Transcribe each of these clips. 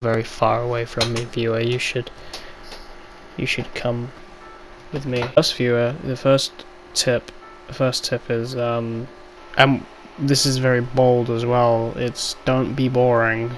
very far away from me, viewer. You should come with me. First viewer, the first tip is and this is very bold as well. It's don't be boring.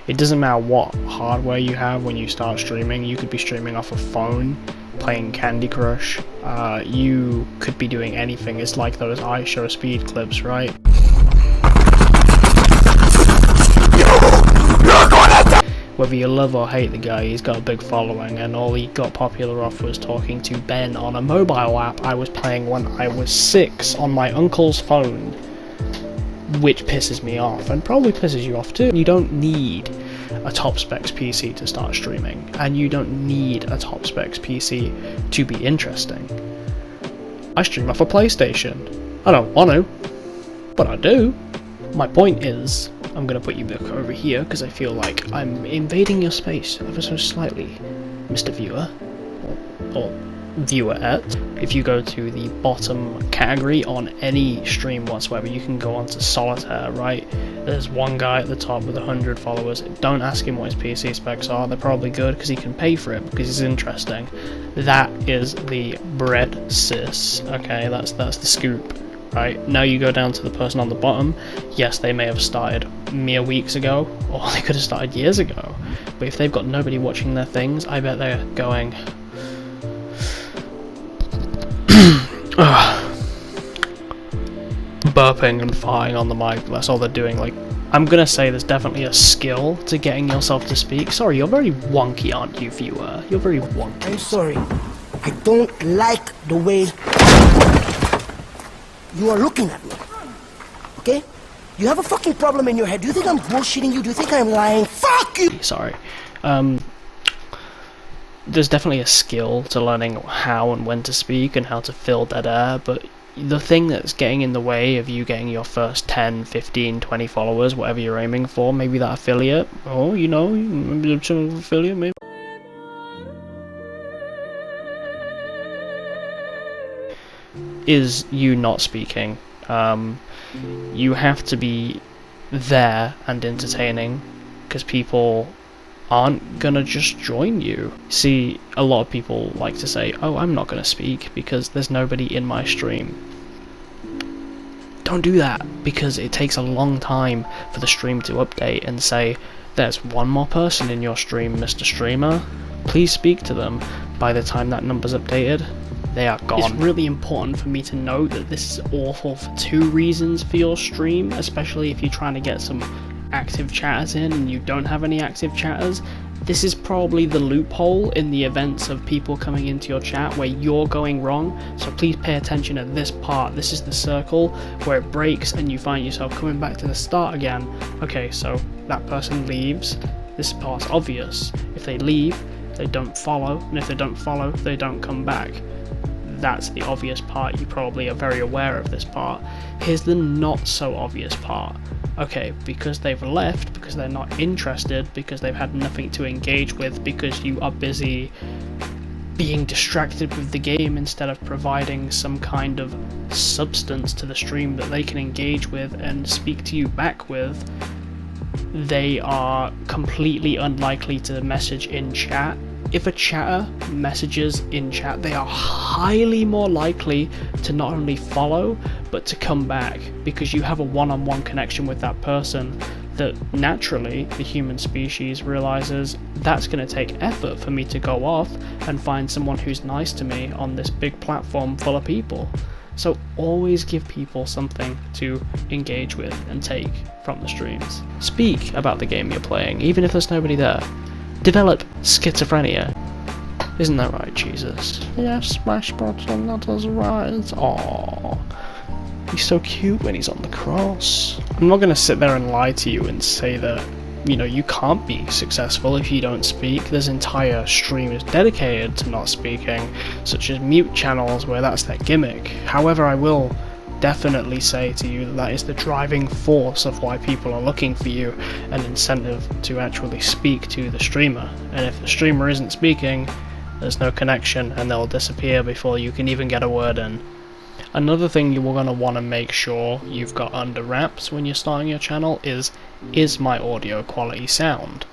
It doesn't matter what hardware you have when you start streaming. You could be streaming off a phone, playing Candy Crush. You could be doing anything. It's like those iShowSpeed clips, right? Whether you love or hate the guy, he's got a big following, and all he got popular off was talking to Ben on a mobile app I was playing when I was 6 on my uncle's phone, which pisses me off, and probably pisses you off too. You don't need a top specs PC to start streaming, and you don't need a top specs PC to be interesting. I stream off a PlayStation. I don't want to, but I do. My point is, I'm going to put you back over here because I feel like I'm invading your space ever so slightly, Mr. Viewer, or viewerette. If you go to the bottom category on any stream whatsoever, you can go onto Solitaire, right? There's one guy at the top with 100 followers. Don't ask him what his PC specs are. They're probably good because he can pay for it, because he's interesting. That is the bread, sis. Okay, that's the scoop. Right, now you go down to the person on the bottom. Yes, they may have started mere weeks ago, or they could have started years ago, but if they've got nobody watching their things, I bet they're going burping and farting on the mic. That's all they're doing. Like, I'm gonna say there's definitely a skill to getting yourself to speak. Sorry, you're very wonky, aren't you, viewer? You're very wonky. I'm sorry, I don't like the way you are looking at me, okay? You have a fucking problem in your head. Do you think I'm bullshitting you? Do you think I'm lying? Fuck you! Sorry. There's definitely a skill to learning how and when to speak and how to fill dead air, but the thing that's getting in the way of you getting your first 10, 15, 20 followers, whatever you're aiming for, maybe that affiliate, or, you know, maybe some affiliate, maybe. Is you not speaking. You have to be there and entertaining, because people aren't gonna just join you. See, a lot of people like to say, oh, I'm not gonna speak because there's nobody in my stream. Don't do that, because it takes a long time for the stream to update and say, there's one more person in your stream, Mr. Streamer, please speak to them. By the time that number's updated, they are gone. It's really important for me to note that this is awful for two reasons for your stream, especially if you're trying to get some active chatters in and you don't have any active chatters. This is probably the loophole in the events of people coming into your chat where you're going wrong, so please pay attention at this part. This is the circle where it breaks and you find yourself coming back to the start again. Okay, so that person leaves. This part's obvious. If they leave, they don't follow, and if they don't follow, they don't come back. That's the obvious part. You probably are very aware of this part. Here's the not so obvious part. Okay, because they've left, because they're not interested, because they've had nothing to engage with, because you are busy being distracted with the game instead of providing some kind of substance to the stream that they can engage with and speak to you back with, they are completely unlikely to message in chat. If a chatter messages in chat, they are highly more likely to not only follow, but to come back, because you have a one-on-one connection with that person that naturally the human species realizes that's going to take effort for me to go off and find someone who's nice to me on this big platform full of people. So always give people something to engage with and take from the streams. Speak about the game you're playing, even if there's nobody there. Develop schizophrenia. Isn't that right, Jesus? Yes, smash button, that is right. Aww. He's so cute when he's on the cross. I'm not gonna sit there and lie to you and say that, you know, you can't be successful if you don't speak. There's entire streamers dedicated to not speaking, such as mute channels where that's their gimmick. However, I will definitely say to you that that is the driving force of why people are looking for you, an incentive to actually speak to the streamer. And if the streamer isn't speaking, there's no connection and they'll disappear before you can even get a word in. Another thing you're going to want to make sure you've got under wraps when you're starting your channel is my audio quality sound?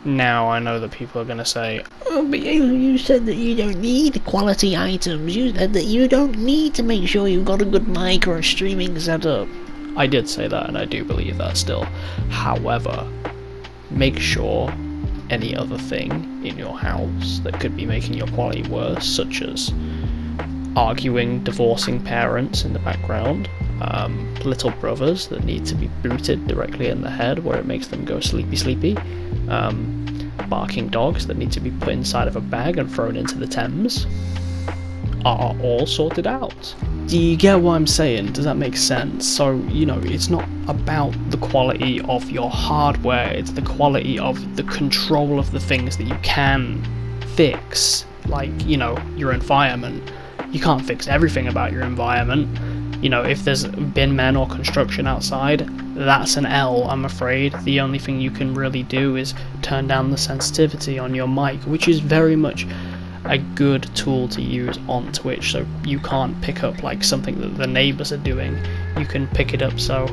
Now, I know that people are going to say, oh, but you said that you don't need quality items. You said that you don't need to make sure you've got a good mic or a streaming setup. I did say that, and I do believe that still. However, make sure any other thing in your house that could be making your quality worse, such as arguing, divorcing parents in the background, little brothers that need to be booted directly in the head where it makes them go sleepy, barking dogs that need to be put inside of a bag and thrown into the Thames, are all sorted out. Do you get what I'm saying? Does that make sense? So, you know, it's not about the quality of your hardware, it's the quality of the control of the things that you can fix, like, you know, your environment. You can't fix everything about your environment. You know, if there's bin men or construction outside, that's an L, I'm afraid. The only thing you can really do is turn down the sensitivity on your mic, which is very much a good tool to use on Twitch, so you can't pick up like something that the neighbours are doing. You can pick it up so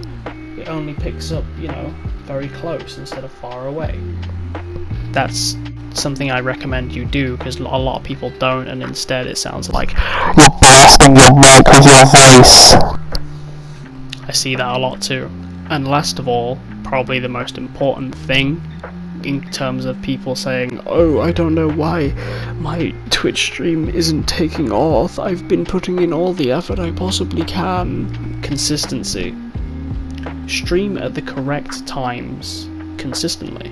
it only picks up, you know, very close instead of far away. That's something I recommend you do, because a lot of people don't, and instead it sounds like you're blasting your mic with your voice. I see that a lot too. And last of all, probably the most important thing in terms of people saying, oh, I don't know why my Twitch stream isn't taking off, I've been putting in all the effort I possibly can. Consistency. Stream at the correct times consistently.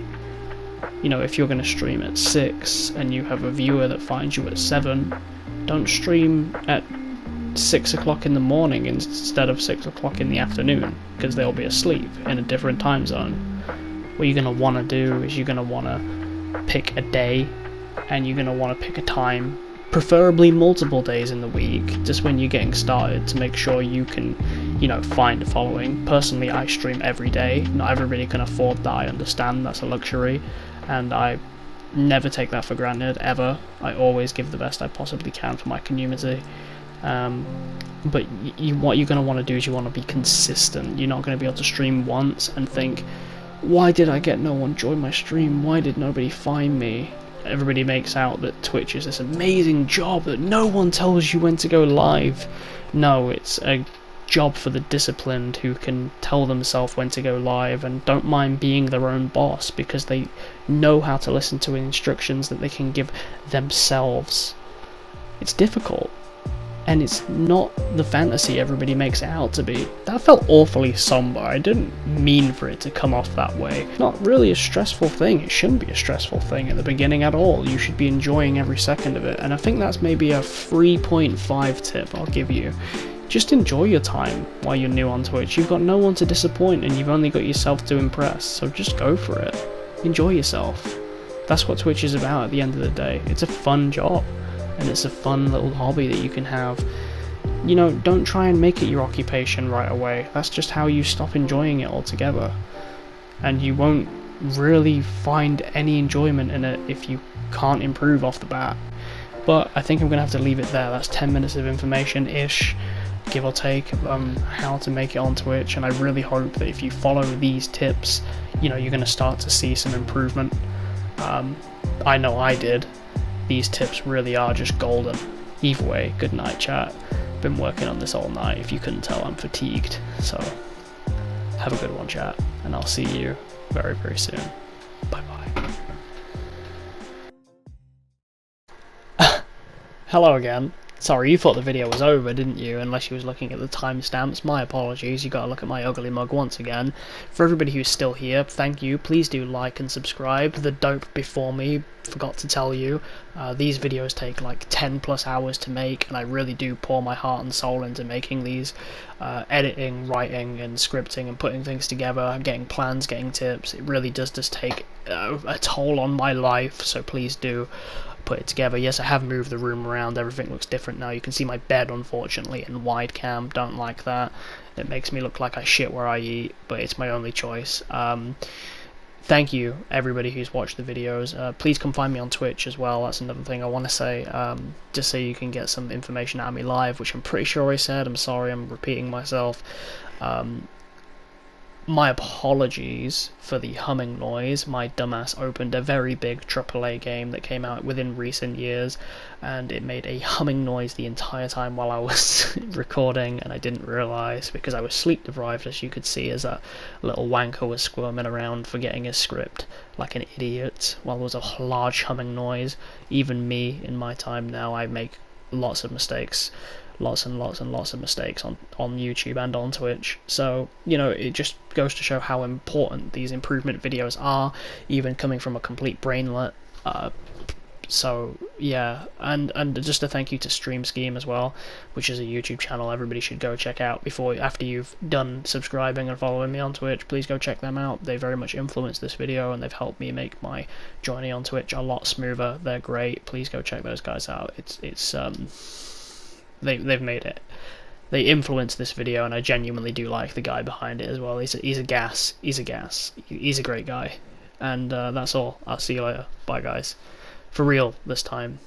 You know, if you're going to stream at 6 and you have a viewer that finds you at 7, don't stream at 6 o'clock in the morning instead of 6 o'clock in the afternoon, because they'll be asleep in a different time zone. What you're going to want to do is you're going to want to pick a day, and you're going to want to pick a time, preferably multiple days in the week, just when you're getting started, to make sure you can, you know, find a following. Personally, I stream every day. Not everybody can afford that, I understand, that's a luxury, and I never take that for granted, ever. I always give the best I possibly can for my community. But what you're going to want to do is you want to be consistent. You're not going to be able to stream once and think, why did I get no one join my stream? Why did nobody find me? Everybody makes out that Twitch is this amazing job that no one tells you when to go live. No, it's a job for the disciplined who can tell themselves when to go live and don't mind being their own boss, because they know how to listen to instructions that they can give themselves. It's difficult, and it's not the fantasy everybody makes it out to be. That felt awfully somber. I didn't mean for it to come off that way. Not really a stressful thing. It shouldn't be a stressful thing at the beginning at all. You should be enjoying every second of it, and I think that's maybe a 3.5 tip I'll give you. Just enjoy your time while you're new on Twitch. You've got no one to disappoint, and you've only got yourself to impress, so just go for it. Enjoy yourself. That's what Twitch is about at the end of the day. It's a fun job, and it's a fun little hobby that you can have. You know, don't try and make it your occupation right away. That's just how you stop enjoying it altogether. And you won't really find any enjoyment in it if you can't improve off the bat. But I think I'm going to have to leave it there. That's 10 minutes of information-ish, give or take, how to make it on Twitch, and I really hope that if you follow these tips, you know, you're going to start to see some improvement. I know I did. These tips really are just golden. Either way, good night, chat. Been working on this all night. If you couldn't tell, I'm fatigued. So, have a good one, chat, and I'll see you very, very soon. Bye-bye. Hello again. Sorry, you thought the video was over, didn't you? Unless you was looking at the timestamps. My apologies, you gotta look at my ugly mug once again. For everybody who's still here, thank you. Please do like and subscribe. The dope before me forgot to tell you, these videos take like 10 plus hours to make, and I really do pour my heart and soul into making these. Editing, writing, and scripting, and putting things together, getting plans, getting tips. It really does just take a toll on my life, so please do put it together. Yes, I have moved the room around, everything looks different now. You can see my bed, unfortunately, in wide cam. Don't like that. It makes me look like I shit where I eat, but it's my only choice. thank you everybody who's watched the videos. Please come find me on Twitch as well. That's another thing I want to say, just so you can get some information out of me live, which I'm pretty sure I said. I'm sorry, I'm repeating myself. My apologies for the humming noise. My dumbass opened a very big AAA game that came out within recent years, and it made a humming noise the entire time while I was recording, and I didn't realise because I was sleep deprived, as you could see, as that little wanker was squirming around forgetting his script like an idiot while there was a large humming noise. Even me, in my time now, I make lots of mistakes. Lots and lots and lots of mistakes on YouTube and on Twitch. So, you know, it just goes to show how important these improvement videos are, even coming from a complete brainlet. So yeah, and just a thank you to Stream Scheme as well, which is a YouTube channel everybody should go check out after you've done subscribing and following me on Twitch. Please go check them out. They very much influenced this video, and they've helped me make my journey on Twitch a lot smoother. They're great. Please go check those guys out. They've made it. They influenced this video, and I genuinely do like the guy behind it as well. He's a gas. He's a great guy. And that's all. I'll see you later. Bye, guys. For real this time.